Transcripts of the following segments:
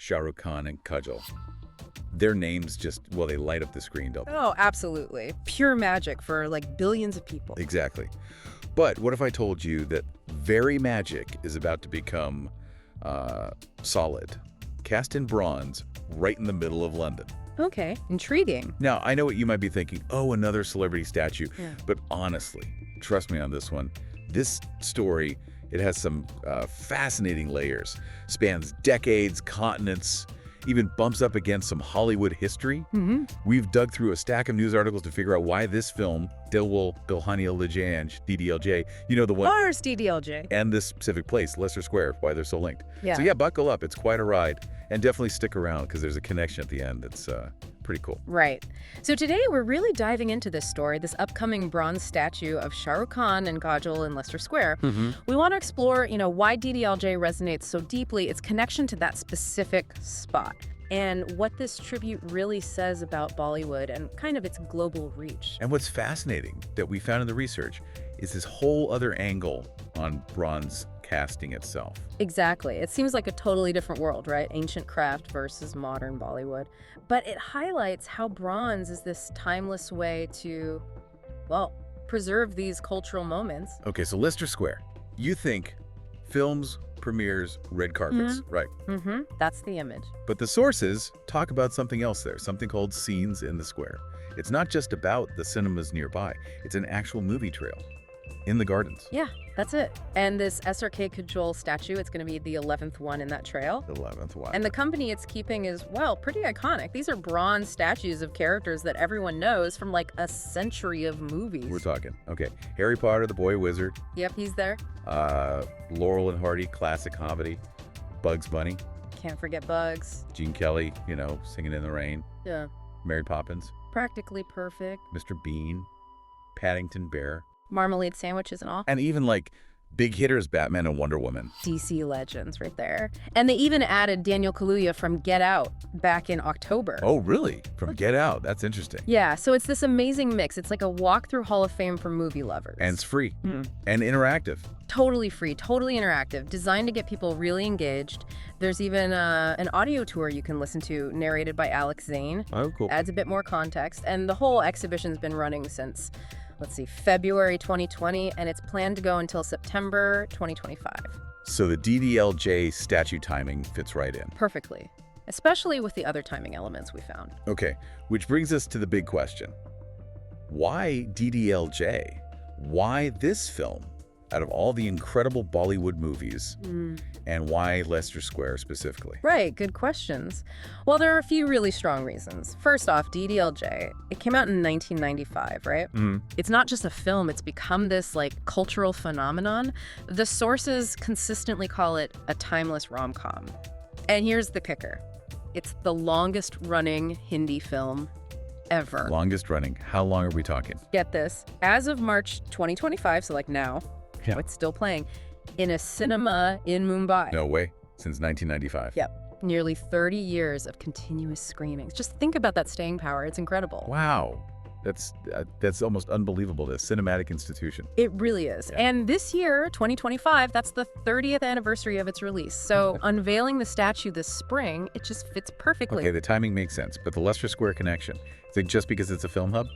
Shah Rukh Khan and Kajol. Their names just, well, they light up the screen, don't they? Oh, absolutely. Pure magic for like billions of people. Exactly. But what if I told you that very magic is about to become solid, cast in bronze, right in the middle of London? Okay, intriguing. Now, I know what you might be thinking, oh, another celebrity statue. Yeah. But honestly, trust me on this one, this story, it has some fascinating layers, spans decades, continents, even bumps up against some Hollywood history. We've dug through a stack of news articles to figure out why this film, Dilwale Dulhania Le Jayenge, DDLJ, you know the one. Ours, DDLJ. And this specific place, Leicester Square, why they're so linked. Yeah. So yeah, buckle up. It's quite a ride. And definitely stick around because there's a connection at the end. It's pretty cool. Right. So today we're really diving into this story, this upcoming bronze statue of Shah Rukh Khan and Kajol in Leicester Square. We want to explore, why DDLJ resonates so deeply, its connection to that specific spot, and what this tribute really says about Bollywood and kind of its global reach. And what's fascinating that we found in the research is this whole other angle on bronze casting itself. Exactly. It seems like a totally different world, right? Ancient craft versus modern Bollywood. But it highlights how bronze is this timeless way to, well, preserve these cultural moments. Okay, so Leicester Square. You think films, premieres, red carpets, right? That's the image. But the sources talk about something else there, something called scenes in the square. It's not just about the cinemas nearby. It's an actual movie trail in the gardens. Yeah, that's it. And this SRK-Kajol statue, it's going to be the 11th one in that trail. The 11th one. And the company it's keeping is, well, pretty iconic. These are bronze statues of characters that everyone knows from like a century of movies. We're talking. Okay, Harry Potter, the Boy Wizard. Yep, he's there. Laurel and Hardy, classic comedy. Bugs Bunny. Can't forget Bugs. Gene Kelly, singing in the rain. Yeah. Mary Poppins. Practically Perfect. Mr. Bean. Paddington Bear. Marmalade sandwiches and all. And even like big hitters, Batman and Wonder Woman. DC legends right there. And they even added Daniel Kaluuya from Get Out back in October. Oh, really? From Get Out. That's interesting. Yeah, so it's this amazing mix. It's like a walk through Hall of Fame for movie lovers. And it's free. And interactive. Totally free, totally interactive, designed to get people really engaged. There's even an audio tour you can listen to, narrated by Alex Zane. Oh, cool. Adds a bit more context. And the whole exhibition's been running since, February 2020, and it's planned to go until September 2025. So the DDLJ statue timing fits right in. Perfectly, especially with the other timing elements we found. Okay, which brings us to the big question. Why DDLJ? Why this film out of all the incredible Bollywood movies? And why Leicester Square specifically? Right, good questions. Well, there are a few really strong reasons. First off, DDLJ, it came out in 1995, right? It's not just a film, it's become this cultural phenomenon. The sources consistently call it a timeless rom-com. And here's the kicker. It's the longest running Hindi film ever. Longest running. How long are we talking? Get this. As of March 2025, so now, Yeah. it's still playing in a cinema in Mumbai. No way. Since 1995. Yep. Nearly 30 years of continuous screenings. Just think about that staying power. It's incredible. Wow. That's almost unbelievable, this cinematic institution. It really is. Yeah. And this year, 2025, that's the 30th anniversary of its release. So unveiling the statue this spring, it just fits perfectly. Okay, the timing makes sense, but the Leicester Square connection, is it just because it's a film hub?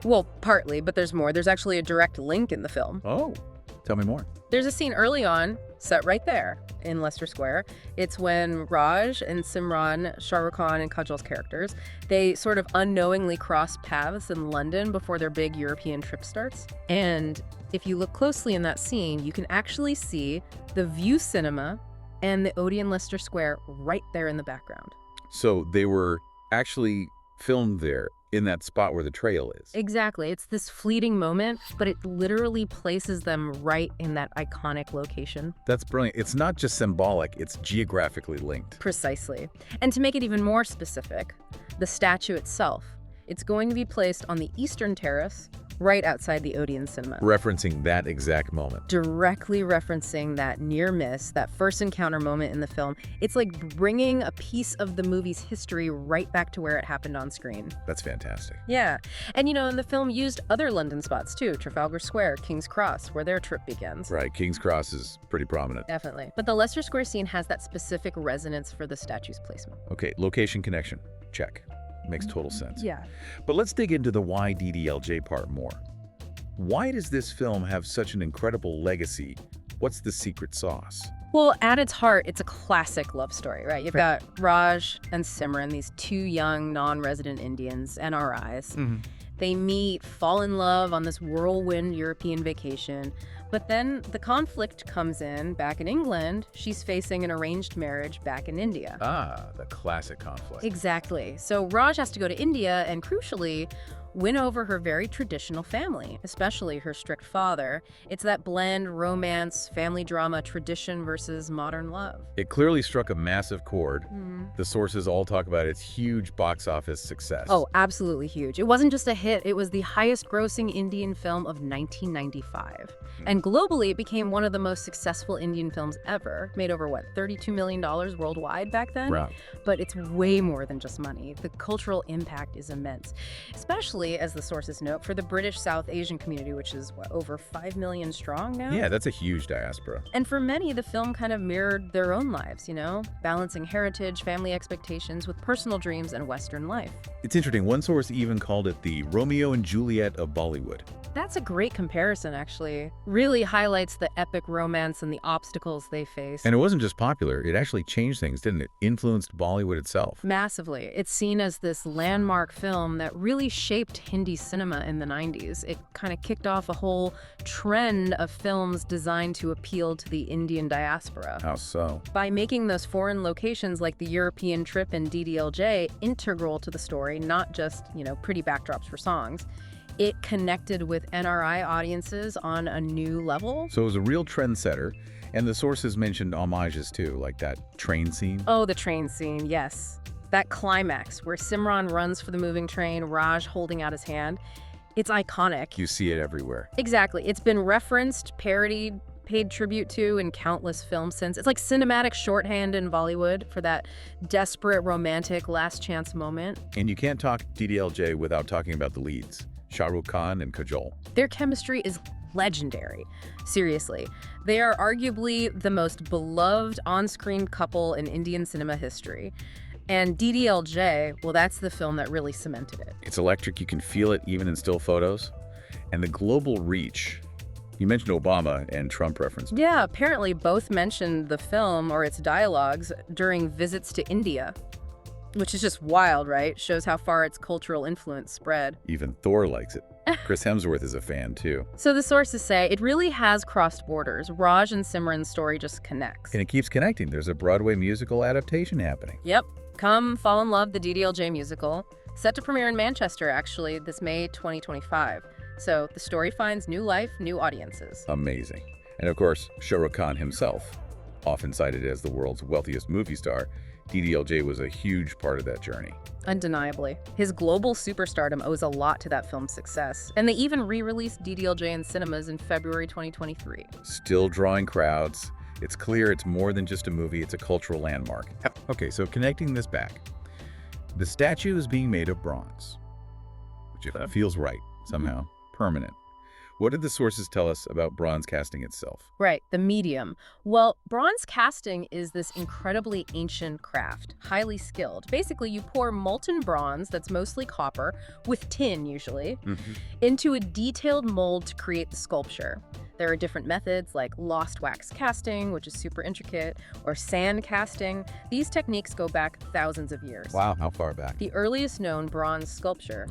Well, partly, but there's more. There's actually a direct link in the film. Oh, tell me more. There's a scene early on, set right there in Leicester Square. It's when Raj and Simran, Shah Rukh Khan and Kajol's characters, they sort of unknowingly cross paths in London before their big European trip starts. And if you look closely in that scene, you can actually see the View Cinema and the Odeon Leicester Square right there in the background. So they were actually filmed there in that spot where the trail is. Exactly. It's this fleeting moment, but it literally places them right in that iconic location. That's brilliant. It's not just symbolic, it's geographically linked. Precisely. And to make it even more specific, the statue itself, it's going to be placed on the eastern terrace right outside the Odeon cinema. Referencing that exact moment. Directly referencing that near miss, that first encounter moment in the film. It's like bringing a piece of the movie's history right back to where it happened on screen. That's fantastic. Yeah. And and the film used other London spots too, Trafalgar Square, King's Cross, where their trip begins. Right, King's Cross is pretty prominent. Definitely. But the Leicester Square scene has that specific resonance for the statue's placement. Okay, location connection. Check. Makes total sense. Yeah. But let's dig into the why DDLJ part more. Why does this film have such an incredible legacy? What's the secret sauce? Well, at its heart, it's a classic love story, right? You've got Raj and Simran, these two young, non-resident Indians, NRIs. They meet, fall in love on this whirlwind European vacation. But then the conflict comes in back in England. She's facing an arranged marriage back in India. Ah, the classic conflict. Exactly. So Raj has to go to India and, crucially, win over her very traditional family, especially her strict father. It's that blend, romance, family drama, tradition versus modern love. It clearly struck a massive chord. The sources all talk about its huge box office success. Oh, absolutely huge. It wasn't just a hit, it was the highest grossing Indian film of 1995. And globally, it became one of the most successful Indian films ever. Made over, $32 million worldwide back then? Wow. But it's way more than just money. The cultural impact is immense, especially, as the sources note, for the British South Asian community, which is, over 5 million strong now? Yeah, that's a huge diaspora. And for many, the film kind of mirrored their own lives, balancing heritage, family expectations with personal dreams and Western life. It's interesting. One source even called it the Romeo and Juliet of Bollywood. That's a great comparison, actually. Really highlights the epic romance and the obstacles they face. And it wasn't just popular, it actually changed things, didn't it? Influenced Bollywood itself. Massively. It's seen as this landmark film that really shaped Hindi cinema in the 90s. It kind of kicked off a whole trend of films designed to appeal to the Indian diaspora. How so? By making those foreign locations like the European trip and DDLJ integral to the story, not just, pretty backdrops for songs. It connected with NRI audiences on a new level. So it was a real trendsetter, and the sources mentioned homages too, like that train scene. Oh, the train scene, yes. That climax where Simran runs for the moving train, Raj holding out his hand. It's iconic. You see it everywhere. Exactly. It's been referenced, parodied, paid tribute to in countless films since. It's like cinematic shorthand in Bollywood for that desperate, romantic, last chance moment. And you can't talk DDLJ without talking about the leads, Shah Rukh and Kajol. Their chemistry is legendary. Seriously. They are arguably the most beloved on-screen couple in Indian cinema history. And DDLJ, well, that's the film that really cemented it. It's electric. You can feel it even in still photos. And the global reach. You mentioned Obama and Trump reference. Yeah, apparently both mentioned the film or its dialogues during visits to India, which is just wild, right? Shows how far its cultural influence spread. Even Thor likes it. Chris Hemsworth is a fan, too. So the sources say it really has crossed borders. Raj and Simran's story just connects. And it keeps connecting. There's a Broadway musical adaptation happening. Yep. Come Fall in Love, the DDLJ musical. Set to premiere in Manchester, actually, this May 2025. So the story finds new life, new audiences. Amazing. And of course, Shah Rukh himself, often cited as the world's wealthiest movie star, DDLJ was a huge part of that journey. Undeniably. His global superstardom owes a lot to that film's success. And they even re-released DDLJ in cinemas in February 2023. Still drawing crowds. It's clear it's more than just a movie, it's a cultural landmark. Okay, so connecting this back. The statue is being made of bronze, which if it feels right, somehow, permanent. What did the sources tell us about bronze casting itself? Right, the medium. Well, bronze casting is this incredibly ancient craft, highly skilled. Basically, you pour molten bronze, that's mostly copper, with tin usually, into a detailed mold to create the sculpture. There are different methods like lost wax casting, which is super intricate, or sand casting. These techniques go back thousands of years. Wow, how far back? The earliest known bronze sculpture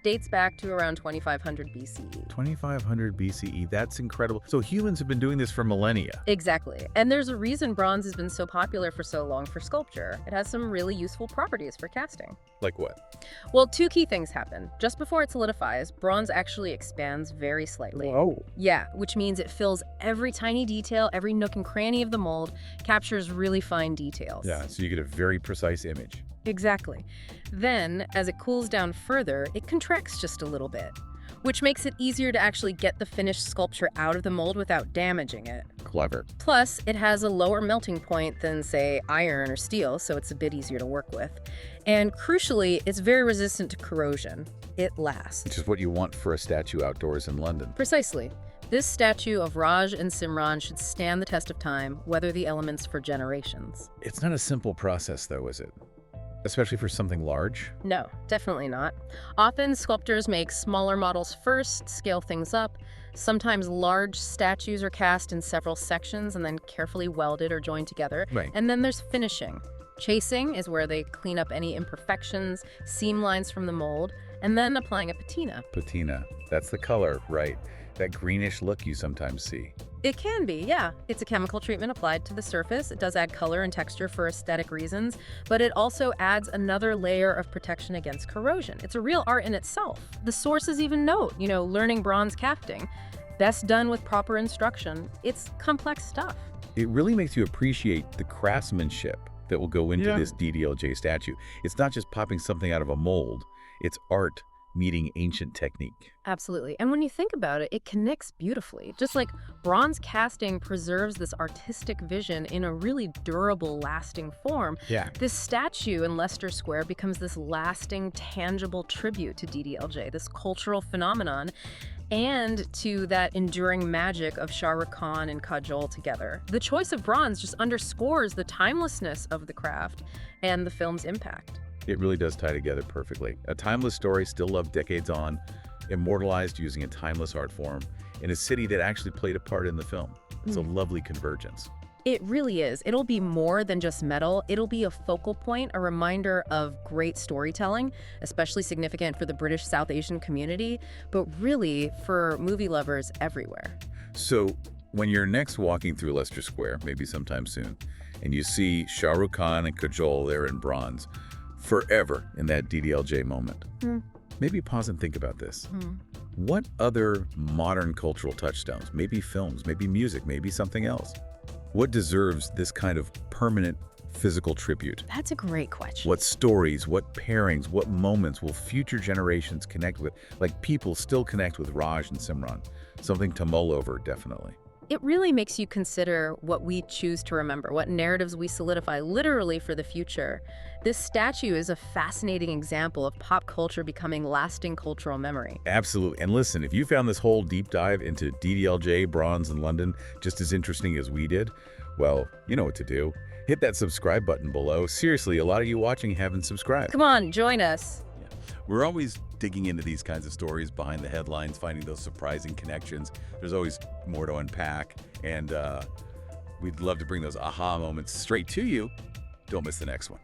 dates back to around 2500 BCE. 2500 BCE, that's incredible. So humans have been doing this for millennia. Exactly. And there's a reason bronze has been so popular for so long for sculpture. It has some really useful properties for casting. Like what? Well, two key things happen. Just before it solidifies, bronze actually expands very slightly. Whoa. Yeah, which means it fills every tiny detail, every nook and cranny of the mold, captures really fine details. Yeah, so you get a very precise image. Exactly. Then, as it cools down further, it contracts just a little bit. which makes it easier to actually get the finished sculpture out of the mold without damaging it. Clever. Plus, it has a lower melting point than, say, iron or steel, so it's a bit easier to work with. And crucially, it's very resistant to corrosion. It lasts. Which is what you want for a statue outdoors in London. Precisely. This statue of Raj and Simran should stand the test of time, weather the elements for generations. It's not a simple process, though, is it? Especially for something large? No, definitely not. Often, sculptors make smaller models first, scale things up. Sometimes large statues are cast in several sections and then carefully welded or joined together. Right. And then there's finishing. Chasing is where they clean up any imperfections, seam lines from the mold, and then applying a patina. Patina. That's the color, right? That greenish look you sometimes see. It can be, yeah. It's a chemical treatment applied to the surface. It does add color and texture for aesthetic reasons, but it also adds another layer of protection against corrosion. It's a real art in itself. The sources even note, learning bronze casting. Best done with proper instruction. It's complex stuff. It really makes you appreciate the craftsmanship that will go into this DDLJ statue. It's not just popping something out of a mold. It's art meeting ancient technique. Absolutely. And when you think about it, it connects beautifully. Just like bronze casting preserves this artistic vision in a really durable, lasting form, this statue in Leicester Square becomes this lasting, tangible tribute to DDLJ, this cultural phenomenon, and to that enduring magic of Shah Rukh Khan and Kajol together. The choice of bronze just underscores the timelessness of the craft and the film's impact. It really does tie together perfectly. A timeless story still loved decades on, immortalized using a timeless art form, in a city that actually played a part in the film. It's a lovely convergence. It really is. It'll be more than just metal. It'll be a focal point, a reminder of great storytelling, especially significant for the British South Asian community, but really for movie lovers everywhere. So when you're next walking through Leicester Square, maybe sometime soon, and you see Shah Rukh Khan and Kajol there in bronze, forever in that DDLJ moment, maybe pause and think about this. What other modern cultural touchstones, maybe films, maybe music, maybe something else, what deserves this kind of permanent physical tribute? That's a great question. What stories, what pairings, what moments will future generations connect with? Like people still connect with Raj and Simran. Something to mull over, definitely. It really makes you consider what we choose to remember, what narratives we solidify literally for the future. This statue is a fascinating example of pop culture becoming lasting cultural memory. Absolutely. And listen, if you found this whole deep dive into DDLJ, bronze, in London just as interesting as we did, well, you know what to do. Hit that subscribe button below. Seriously, a lot of you watching haven't subscribed. Come on, join us. We're always digging into these kinds of stories behind the headlines, finding those surprising connections. There's always more to unpack, and we'd love to bring those aha moments straight to you. Don't miss the next one.